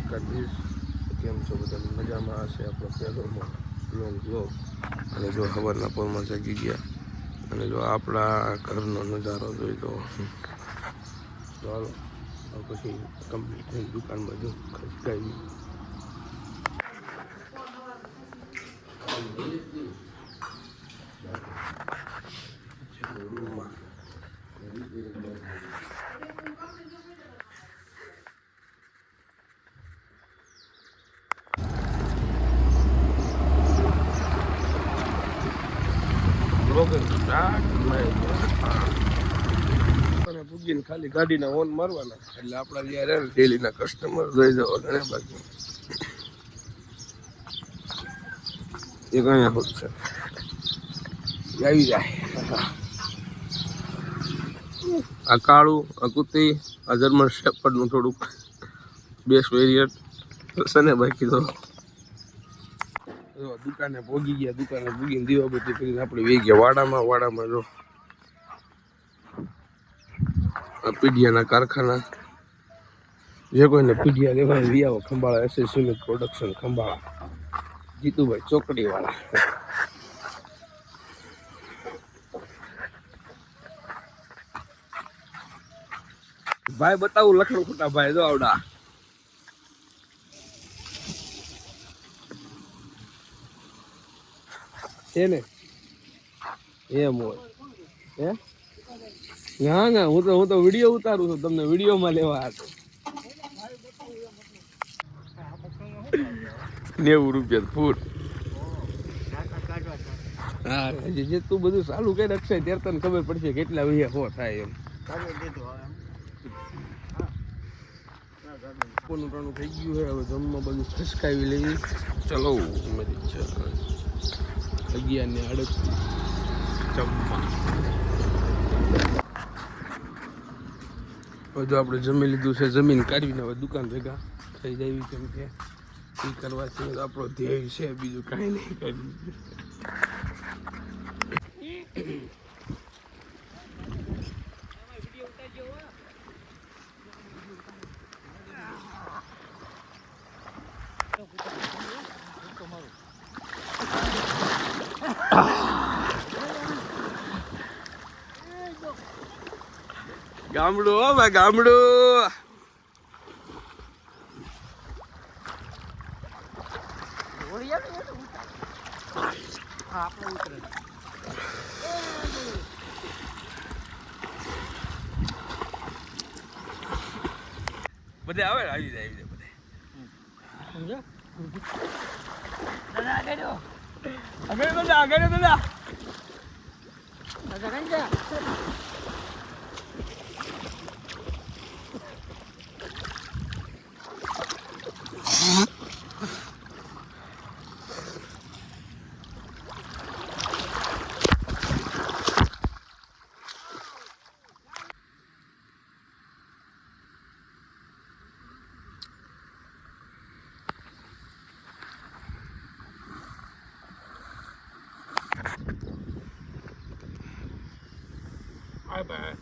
દ્વારકાધીશ. કેમ છો બધા? મજામાં હશે. આપણો પહેલો લોંગ બ્લોગ. અને જો સવારના પોરમાં જાગી ગયા અને જો આપણા ઘરનો નજારો જોઈ તો ચાલો પછી કમ્પ્લીટ થઈને દુકાનમાં જો ખસકાવી. પૂગીને ખાલી ગાડીના ઓન મારવાના એટલે આપણા જ્યારે ડેલીના કસ્ટમર જોઈ જવા ઘણા બાકી એ કઈ હોત છે આવી જાય. આ કાળું આ કુતી આ જર્મન શેપર્ડનું થોડુંક બેસ્ટ વેરિયન્ટ છે ને. બાકી તો દુકાને ભોગી ગયા. દુકાને ભોગીને દીવાબત્તી કરીને આપણે વે ગયા વાડામાં. જો પીડિયાના કારખાના જે કોઈને પીડિયા લેવા લઈ આવો. Khambhala SS cement production Khambhala, Jitubhai ચોકડી વાળા. ભાઈ બતાવું લખણ ખોટા ભાઈ જો આવડા છે ને એમ હોય હે. ના હું તો વિડીયો ઉતારું છું, તમને વિડીયોમાં લેવા હતો. 90 રૂપિયા ફૂટ. હા જે તું બધું ચાલુ કરી રાખશે ત્યારે તને ખબર પડશે કેટલા વૈયા હો થાય એમ. કોનું ટાણું થઈ ગયું છે. હવે જમવા બધું ખસકાવી લેવી. ચલો 11:38 જમવા. બધું આપણે જમી લીધું છે. જમીન કાઢવીને હવે દુકાન ભેગા થઈ જાય. કેમ કે એ કરવાથી આપણો ધ્યેય છે, બીજું કાંઈ નહીં કર્યું. ગામડું હો ભાઈ ગામડું. બધે આવે આવી જાય બધે. આગળ Bye bye.